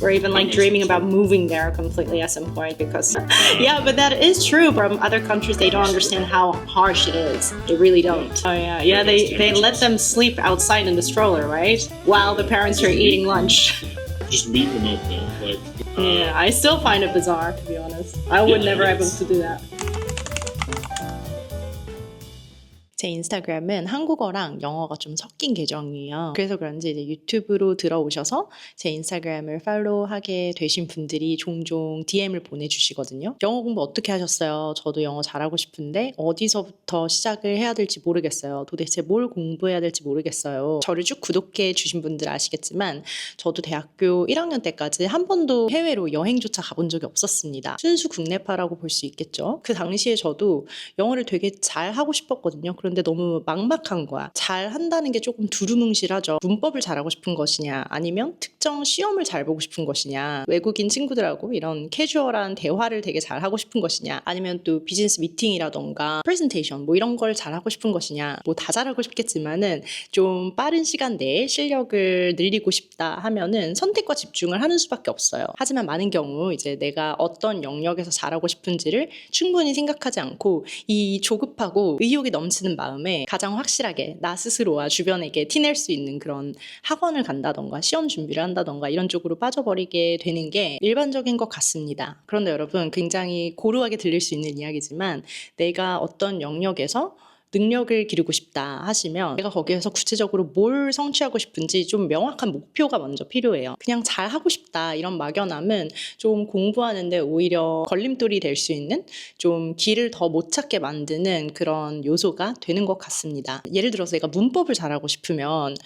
Or even like dreaming about moving there completely at some point because yeah, but that is true. From other countries, they don't understand how harsh it is. They really don't. Oh yeah, they let them sleep outside in the stroller, right? While the parents are eating lunch. Just leave them out there. Like, Yeah, I still find it bizarre, to be honest. I would never able to do that. 제 인스타그램은 한국어랑 영어가 좀 섞인 계정이에요. 그래서 그런지 이제 유튜브로 들어오셔서 제 인스타그램을 팔로우하게 되신 분들이 종종 DM을 보내주시거든요. 영어 공부 어떻게 하셨어요? 저도 영어 잘하고 싶은데 어디서부터 시작을 해야 될지 모르겠어요. 도대체 뭘 공부해야 될지 모르겠어요. 저를 쭉 구독해 주신 분들 아시겠지만 저도 대학교 1학년 때까지 한 번도 해외로 여행조차 가본 적이 없었습니다. 순수 국내파라고 볼 수 있겠죠. 그 당시에 저도 영어를 되게 잘 하고 싶었거든요. 그런데 너무 막막한 거야. 잘 한다는 게 조금 두루뭉실하죠. 문법을 잘하고 싶은 것이냐 아니면 특정 시험을 잘 보고 싶은 것이냐 외국인 친구들하고 이런 캐주얼한 대화를 되게 잘 하고 싶은 것이냐 아니면 또 비즈니스 미팅이라던가 프레젠테이션 뭐 이런 걸 잘하고 싶은 것이냐 뭐 다 잘하고 싶겠지만은 좀 빠른 시간 내에 실력을 늘리고 싶다 하면은 선택과 집중을 하는 수밖에 없어요. 하지만 많은 경우 이제 내가 어떤 영역에서 잘하고 싶은지를 충분히 생각하지 않고 이 조급하고 의욕이 넘치는 마음에 가장 확실하게 나 스스로와 주변에게 티낼 수 있는 그런 학원을 간다던가 시험 준비를 한다던가 이런 쪽으로 빠져버리게 되는 게 일반적인 것 같습니다. 그런데 여러분 굉장히 고루하게 들릴 수 있는 이야기지만 내가 어떤 영역에서 능력을 기르고 싶다 하시면 내가 거기에서 구체적으로 뭘 성취하고 싶은지 좀 명확한 목표가 먼저 필요해요. 그냥 잘 하고 싶다 이런 막연함은 좀 공부하는데 오히려 걸림돌이 될 수 있는 좀 길을 더 못 찾게 만드는 그런 요소가 되는 것 같습니다. 예를 들어서 내가 문법을 잘하고 싶으면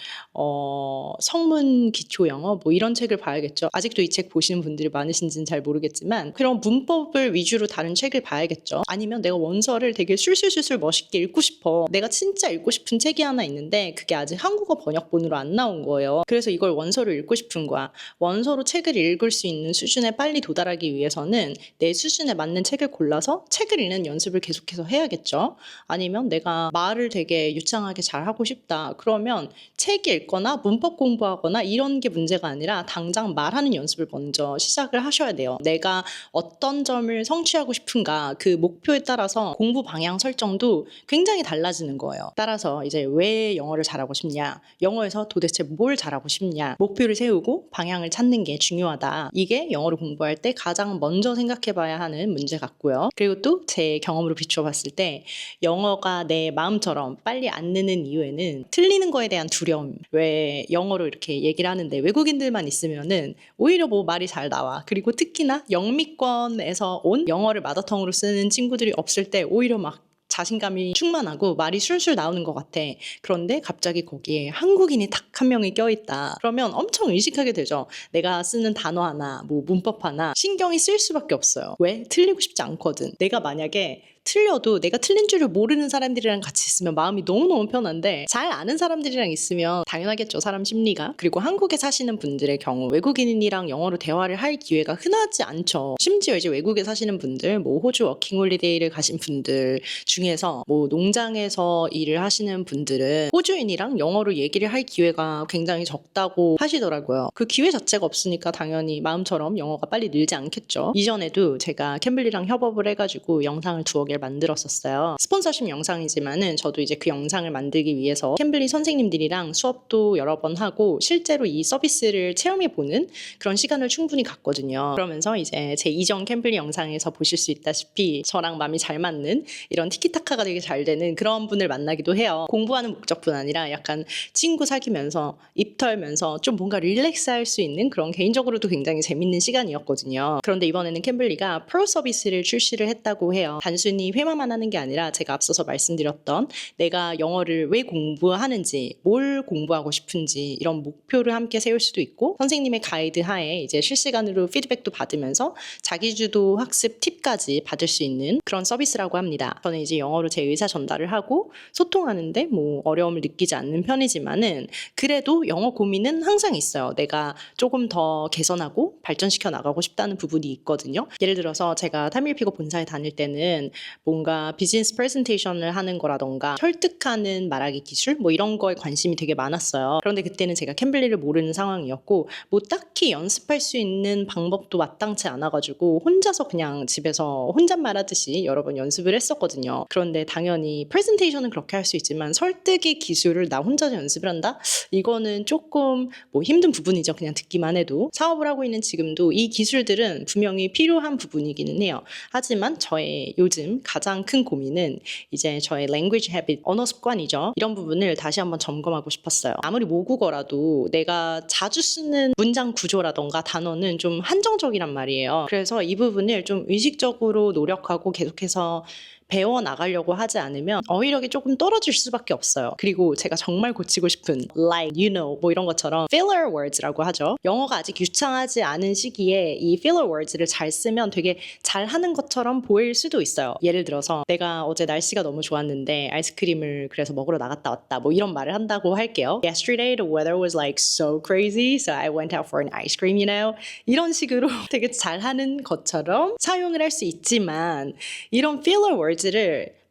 성문 기초 영어 뭐 이런 책을 봐야겠죠. 아직도 이 책 보시는 분들이 많으신지는 잘 모르겠지만 그런 문법을 위주로 다른 책을 봐야겠죠. 아니면 내가 원서를 되게 술술술술 멋있게 읽고 싶어. 내가 진짜 읽고 싶은 책이 하나 있는데 그게 아직 한국어 번역본으로 안 나온 거예요. 그래서 이걸 원서로 읽고 싶은 거야. 원서로 책을 읽을 수 있는 수준에 빨리 도달하기 위해서는 내 수준에 맞는 책을 골라서 책을 읽는 연습을 계속해서 해야겠죠. 아니면 내가 말을 되게 유창하게 잘하고 싶다. 그러면 책 읽거나 문법 공부하거나 이런 게 문제가 아니라 당장 말하는 연습을 먼저 시작을 하셔야 돼요. 내가 어떤 점을 성취하고 싶은가 그 목표에 따라서 공부 방향 설정도 굉장히 달라지는 거예요. 따라서 이제 왜 영어를 잘하고 싶냐, 영어에서 도대체 뭘 잘하고 싶냐, 목표를 세우고 방향을 찾는 게 중요하다. 이게 영어를 공부할 때 가장 먼저 생각해 봐야 하는 문제 같고요. 그리고 또 제 경험으로 비추어 봤을 때 영어가 내 마음처럼 빨리 안 느는 이유에는 틀리는 거에 대한 두려움. 왜 영어로 이렇게 얘기를 하는데 외국인들만 있으면은 오히려 뭐 말이 잘 나와. 그리고 특히나 영미권에서 온 영어를 마더텅으로 쓰는 친구들이 없을 때 오히려 막 자신감이 충만하고 말이 술술 나오는 것 같아. 그런데 갑자기 거기에 한국인이 딱 한 명이 껴있다. 그러면 엄청 의식하게 되죠. 내가 쓰는 단어 하나, 뭐 문법 하나 신경이 쓸 수밖에 없어요. 왜? 틀리고 싶지 않거든. 내가 만약에 틀려도 내가 틀린 줄을 모르는 사람들이랑 같이 있으면 마음이 너무너무 편한데 잘 아는 사람들이랑 있으면 당연하겠죠. 사람 심리가. 그리고 한국에 사시는 분들의 경우 외국인이랑 영어로 대화를 할 기회가 흔하지 않죠. 심지어 이제 외국에 사시는 분들 뭐 호주 워킹홀리데이를 가신 분들 중에서 뭐 농장에서 일을 하시는 분들은 호주인이랑 영어로 얘기를 할 기회가 굉장히 적다고 하시더라고요. 그 기회 자체가 없으니까 당연히 마음처럼 영어가 빨리 늘지 않겠죠. 이전에도 제가 캠블리랑 협업을 해가지고 영상을 두어 개를 만들었었어요. 스폰서십 영상이지만은 저도 이제 그 영상을 만들기 위해서 캠블리 선생님들이랑 수업도 여러 번 하고 실제로 이 서비스를 체험해보는 그런 시간을 충분히 갖거든요. 그러면서 이제 제 이전 캠블리 영상에서 보실 수 있다시피 저랑 마음이 잘 맞는 이런 티키타카가 되게 잘 되는 그런 분을 만나기도 해요. 공부하는 목적뿐 아니라 약간 친구 사귀면서 입 털면서 좀 뭔가 릴렉스할 수 있는 그런 개인적으로도 굉장히 재밌는 시간이었거든요. 그런데 이번에는 캠블리가 프로 서비스를 출시를 했다고 해요. 단순히 회화만 하는 게 아니라 제가 앞서서 말씀드렸던 내가 영어를 왜 공부하는지, 뭘 공부하고 싶은지 이런 목표를 함께 세울 수도 있고 선생님의 가이드 하에 이제 실시간으로 피드백도 받으면서 자기주도 학습 팁까지 받을 수 있는 그런 서비스라고 합니다. 저는 이제 영어로 제 의사 전달을 하고 소통하는데 뭐 어려움을 느끼지 않는 편이지만은 그래도 영어 고민은 항상 있어요. 내가 조금 더 개선하고 발전시켜 나가고 싶다는 부분이 있거든요. 예를 들어서 제가 타밀피고 본사에 다닐 때는 뭔가 비즈니스 프레젠테이션을 하는 거라던가 설득하는 말하기 기술 뭐 이런 거에 관심이 되게 많았어요. 그런데 그때는 제가 캠블리를 모르는 상황이었고 뭐 딱히 연습할 수 있는 방법도 마땅치 않아가지고 혼자서 그냥 집에서 혼잣말 하듯이 여러 번 연습을 했었거든요. 그런데 당연히 프레젠테이션은 그렇게 할 수 있지만 설득의 기술을 나 혼자서 연습을 한다? 이거는 조금 뭐 힘든 부분이죠. 그냥 듣기만 해도. 사업을 하고 있는 지금도 이 기술들은 분명히 필요한 부분이기는 해요. 하지만 저의 요즘 가장 큰 고민은 이제 저의 language habit, 언어 습관이죠. 이런 부분을 다시 한번 점검하고 싶었어요. 아무리 모국어라도 내가 자주 쓰는 문장 구조라던가 단어는 좀 한정적이란 말이에요. 그래서 이 부분을 좀 의식적으로 노력하고 계속해서 배워나가려고 하지 않으면 어휘력이 조금 떨어질 수밖에 없어요. 그리고 제가 정말 고치고 싶은 like, you know 뭐 이런 것처럼 filler words라고 하죠. 영어가 아직 유창하지 않은 시기에 이 filler words를 잘 쓰면 되게 잘하는 것처럼 보일 수도 있어요. 예를 들어서 내가 어제 날씨가 너무 좋았는데 아이스크림을 그래서 먹으러 나갔다 왔다 뭐 이런 말을 한다고 할게요. Yesterday the weather was like so crazy so I went out for an ice cream, you know? 이런 식으로 되게 잘하는 것처럼 사용을 할 수 있지만 이런 filler words를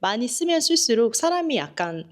많이 쓰면 쓸수록 사람이 약간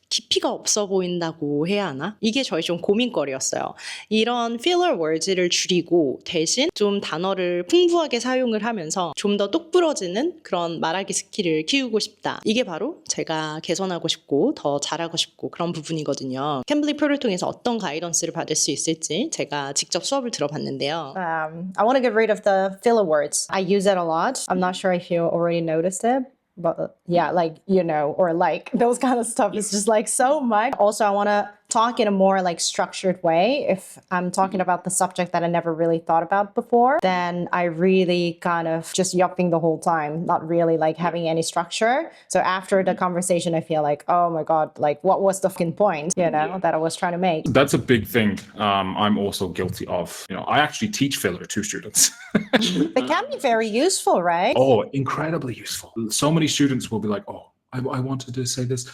깊이가 없어 보인다고 해야 하나? 이게 저희 좀 고민거리였어요. 이런 filler words를 줄이고 대신 좀 단어를 풍부하게 사용을 하면서 좀 더 똑부러지는 그런 말하기 스킬을 키우고 싶다. 이게 바로 제가 개선하고 싶고 더 잘하고 싶고 그런 부분이거든요. 캠블리 프로를 통해서 어떤 가이던스를 받을 수 있을지 제가 직접 수업을 들어봤는데요. I want to get rid of the filler words. I use it a lot. I'm not sure if you already noticed it. But yeah, like, you know, or like those kind of stuff is just like so much. Also, I want to talk in a more like structured way. If I'm talking about the subject that I never really thought about before, then I really kind of just yupping the whole time, not really like having any structure. So after the conversation, I feel like, oh my God, like what was the fucking point, you know, that I was trying to make? That's a big thing. I'm also guilty of. I actually teach filler to students. It can be very useful, right? Oh, incredibly useful. So many students will be like, "Oh, I wanted to say this."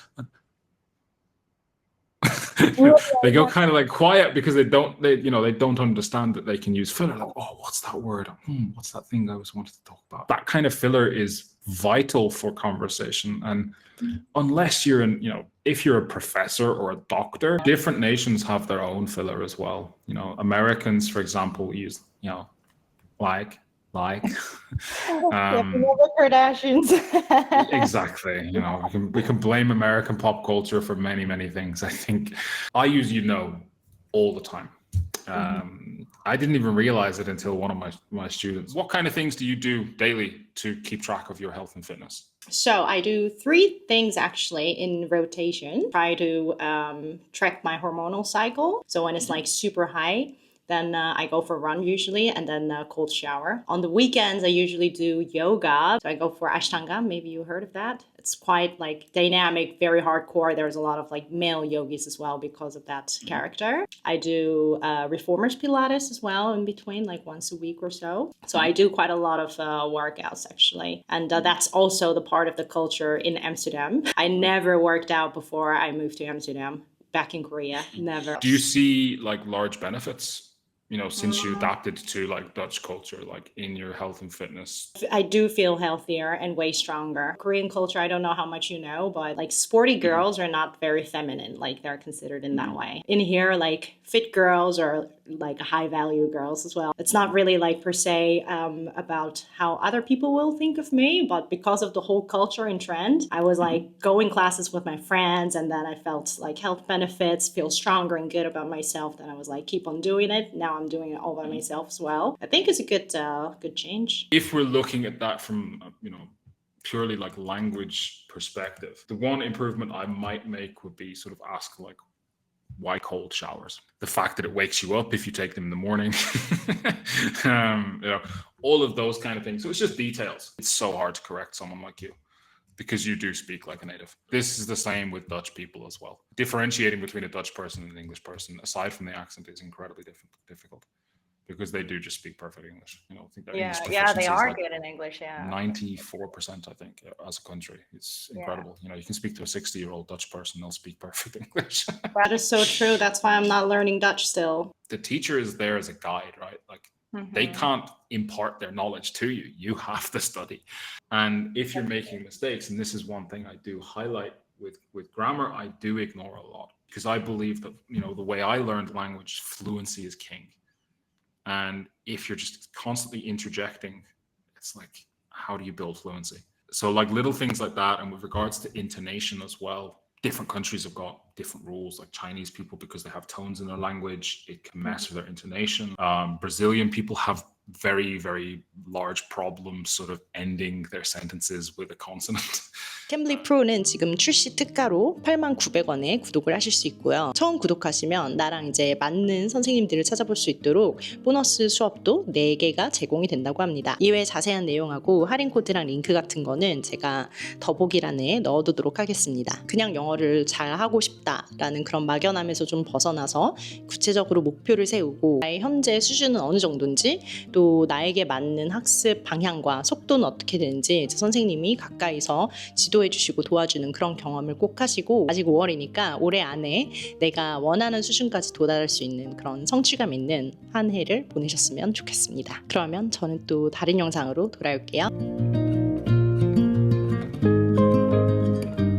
They go kind of like quiet because they don't understand that they can use filler. Like, oh, what's that word? What's that thing I was wanted to talk about? That kind of filler is vital for conversation. And unless you're if you're a professor or a doctor, different nations have their own filler as well. Americans, for example, use, like. The Kardashians. Exactly. We can blame American pop culture for many, many things. I think I use all the time. I didn't even realize it until one of my students. What kind of things do you do daily to keep track of your health and fitness? So I do 3 things actually in rotation. Try to track my hormonal cycle. So when it's like super high, then I go for a run usually, and then a cold shower. On the weekends, I usually do yoga. So I go for Ashtanga. Maybe you heard of that. It's quite like dynamic, very hardcore. There's a lot of like male yogis as well because of that character. I do reformers Pilates as well in between, like once a week or so. So I do quite a lot of workouts actually. And that's also the part of the culture in Amsterdam. I never worked out before I moved to Amsterdam. Back in Korea, never. Do you see like large benefits, since you adapted to like Dutch culture, like in your health and fitness? I do feel healthier and way stronger. Korean culture, I don't know how much you know, but like sporty girls are not very feminine, like they're considered in that way. In here, like fit girls are like high value girls as well. It's not really like per se about how other people will think of me, but because of the whole culture and trend, I was like going classes with my friends, and then I felt like health benefits, feel stronger and good about myself. Then I was like, keep on doing it. Now I'm doing it all by myself as well. I think it's a good change. If we're looking at that from purely like language perspective, the one improvement I might make would be sort of ask like, why cold showers? The fact that it wakes you up if you take them in the morning, all of those kind of things. So it's just details. It's so hard to correct someone like you because you do speak like a native. This is the same with Dutch people as well. Differentiating between a Dutch person and an English person, aside from the accent, is incredibly difficult because they do just speak perfect English. I think that English Yeah, they proficiency is are like good in English, yeah. 94%, I think, as a country. It's incredible. You can speak to a 60-year-old Dutch person, they'll speak perfect English. That is so true. That's why I'm not learning Dutch still. The teacher is there as a guide, right? Like They can't impart their knowledge to you. You have to study. And if you're making mistakes, and this is one thing I do highlight with grammar, I do ignore a lot because I believe that, you know, the way I learned language, fluency is king. And if you're just constantly interjecting, it's like, how do you build fluency? So like little things like that. And with regards to intonation as well, different countries have got different rules, like Chinese people, because they have tones in their language, it can mess with their intonation. Brazilian people have very, very large problems sort of ending their sentences with a consonant. 캠블리 프로는 지금 출시 특가로 89,900원에 구독을 하실 수 있고요. 처음 구독하시면 나랑 이제 맞는 선생님들을 찾아볼 수 있도록 보너스 수업도 4개가 제공이 된다고 합니다. 이외에 자세한 내용하고 할인 코드랑 링크 같은 거는 제가 더보기란에 넣어두도록 하겠습니다. 그냥 영어를 잘 하고 싶다라는 그런 막연함에서 좀 벗어나서 구체적으로 목표를 세우고 나의 현재 수준은 어느 정도인지 또 나에게 맞는 학습 방향과 속도는 어떻게 되는지 이제 선생님이 가까이서 지도해 주시고 도와주는 그런 경험을 꼭 하시고, 아직 5월이니까 올해 안에 내가 원하는 수준까지 도달할 수 있는 그런 성취감 있는 한 해를 보내셨으면 좋겠습니다. 그러면 저는 또 다른 영상으로 돌아올게요.